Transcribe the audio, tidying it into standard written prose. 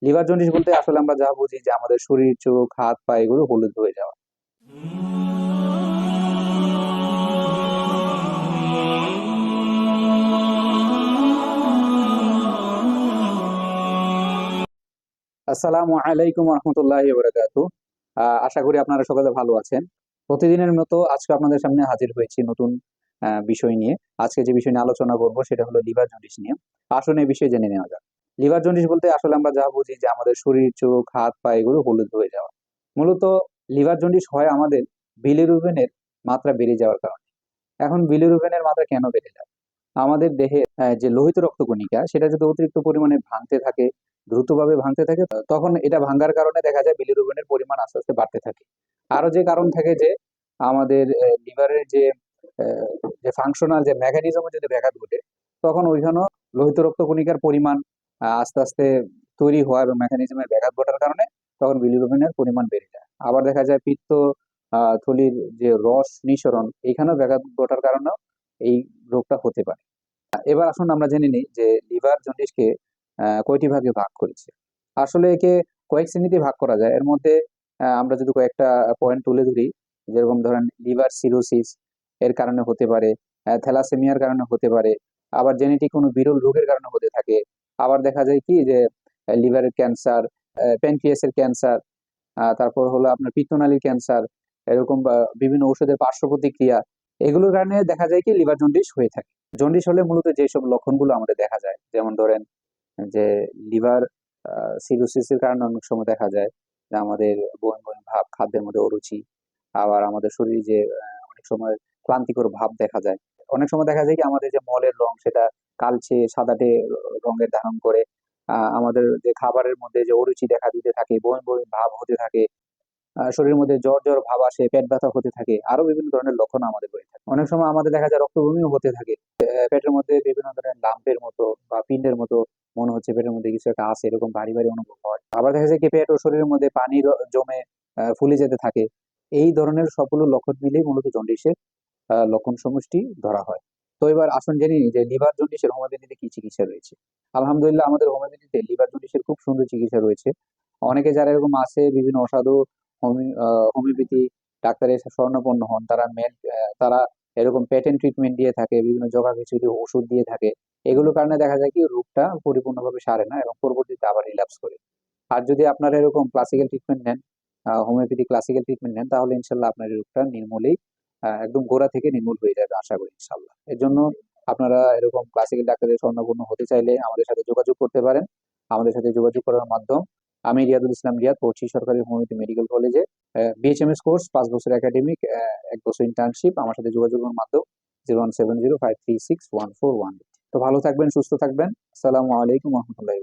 Liver jaundice বলতে আসলে আমরা যা বুঝি যে আমাদের শরীর, চোখ, হাত, পা এগুলো হলুদ হয়ে যাওয়া। আসসালামু আলাইকুম রহমতুল্লাহি বারাকাতু। আশা করি আপনারা সকলে ভালো আছেন। প্রতিদিনের মতো আজকে আপনাদের সামনে হাজির হয়েছি নতুন বিষয় নিয়ে। আজকে যে বিষয় নিয়ে আলোচনা করব সেটা হলো লিভার জন্ডিস নিয়ে। আসুন এই বিষয়ে জেনে নেওয়া যাক। লিভার জন্ডিস বলতে আসলে আমরা যা বুঝি যে আমাদের শরীর, চোখ, হাত, পা এগুলো হলুদ হয়ে যাওয়া। মূলত লিভার জন্ডিস হয় আমাদের বিলিরুবিনের মাত্রা বেড়ে যাওয়ার কারণে। এখন বিলিরুবিনের মাত্রা কেন বেড়ে যায়? আমাদের দেহে যে লোহিত রক্তকণিকা সেটা যদি অতিরিক্ত পরিমাণে ভাঙতে থাকে, দ্রুতভাবে ভাঙতে থাকে, তখন এটা ভাঙার কারণে দেখা যায় বিলিরুবিনের পরিমাণ আস্তে আস্তে বাড়তে থাকে। আরো যে কারণ থাকে যে আমাদের লিভারের আহ, যে ফাংশনাল যে মেকানিজমে যদি ব্যাঘাত ঘটে, তখন ওইখানেও লোহিত রক্তকণিকার পরিমাণ আস্তে আস্তে তৈরি হওয়া এবং মেকানিজমের ব্যাঘাত ঘটার কারণে তখন বিলিরুবিনের পরিমাণ বেড়ে যায়। আবার দেখা যায় পিত্ত থলির যে রস নিঃসরণ এখানেও ব্যাঘাত ঘটার কারণেও এই রোগটা হতে পারে। এবার আসুন আমরা জেনে নিই যে লিভার জন্ডিসকে কয়টি ভাগে ভাগ করেছে। আসলে একে কয়েক শ্রেণীতে ভাগ করা যায়। এর মধ্যে আমরা যদি কয়েকটা পয়েন্ট তুলে ধরি, যেরকম ধরেন লিভার সিরোসিস এর কারণে হতে পারে, থ্যালাসেমিয়ার কারণে হতে পারে, আবার জেনেটিক কোনো বিরল রোগের কারণে হতে থাকে। আবার দেখা যায় কি যে লিভারের ক্যান্সার, প্যানক্রিয়াসের ক্যান্সার, তারপর হলো আপনার পিত্তনালীর ক্যান্সার, এরকম বিভিন্ন ঔষধের পার্শ্ব প্রতিক্রিয়া, এগুলোর কারণে দেখা যায় কি লিভার জন্ডিস হয়ে থাকে। জন্ডিস হলে মূলত যেসব লক্ষণগুলো আমাদের দেখা যায়, যেমন ধরেন যে লিভার সিরোসিসের কারণে অনেক সময় দেখা যায় যে আমাদের বমি বমি ভাব, খাদ্যের মধ্যে অরুচি, আবার আমাদের শরীরে যে অনেক সময় ক্লান্তিকর ভাব দেখা যায়। অনেক সময় দেখা যায় কি আমাদের যে মলের রং সেটা কালচে সাদাটে রঙের ধারণ করে। আমাদের যে খাবারের মধ্যে যে অরুচি দেখা দিতে থাকে, বমি বমি ভাব হতে থাকে, শরীরের মধ্যে জ্বর জ্বর ভাব আসে, পেট ব্যথা হতে থাকে, আরো বিভিন্ন ধরনের লক্ষণ আমাদের হয়ে থাকে। অনেক সময় আমাদের দেখা যায় রক্তবমিও হতে থাকে। পেটের মধ্যে বিভিন্ন ধরনের লাম্পের মতো বা পিণ্ডের মতো মনে হচ্ছে পেটের মধ্যে কিছু একটা আছে, এরকম ভারী ভারী অনুভব হয়। আবার দেখা যায় কি পেট ও শরীরের মধ্যে পানি জমে ফুলে যেতে থাকে। এই ধরনের সবগুলো লক্ষণ মিলেই মূলত জন্ডিসের লক্ষণ সমষ্টি ধরা হয়। তো এবার আসুন জেনে নিই যে লিভার জন্ডিসের হোমিওপ্যাথিতে কি চিকিৎসা রয়েছে। আলহামদুলিল্লাহ আমাদের হোমিওপ্যাথিতে লিভার জন্ডিসের খুব সুন্দর চিকিৎসা রয়েছে। অনেকে যারা এরকম আছে বিভিন্ন অসাধু হোমিওপ্যাথি ডাক্তারের শরণাপন্ন হন, তারা এরকম পেটেন্ট ট্রিটমেন্ট দিয়ে থাকে, বিভিন্ন জগা খিচুড়ি ওষুধ দিয়ে থাকে। এগুলোর কারণে দেখা যায় কি রোগটা পরিপূর্ণভাবে সারে না এবং পরবর্তীতে আবার রিল্যাপস করে। আর যদি আপনারা এরকম ক্লাসিক্যাল ট্রিটমেন্ট নেন, হোমিওপ্যাথি ক্লাসিক্যাল ট্রিটমেন্ট নেন, তাহলে ইনশাল্লাহ আপনার এই রোগটা নির্মূলেই একদম গোড়া থেকে নির্মূল হয়ে যাবে আশা করি ইনশাল্লাহ। এর জন্য আপনারা এরকম ক্লাসিক্যাল ডাক্তারের শরণাপন্ন হতে চাইলে আমাদের সাথে যোগাযোগ করতে পারেন। আমাদের সাথে যোগাযোগ করার মাধ্যম, আমি রিয়াদুল ইসলাম রিয়াদ, পড়ছি সরকারি হোমিওপ্যাথি মেডিকেল কলেজে, বিএচএমএস কোর্স 5 বছর একাডেমিক, 1 বছর ইন্টার্নশিপ। আমার সাথে যোগাযোগের মাধ্যম 0170536141। তো ভালো থাকবেন, সুস্থ থাকবেন। আসসালামু আলাইকুম রহমতুল্লাহ।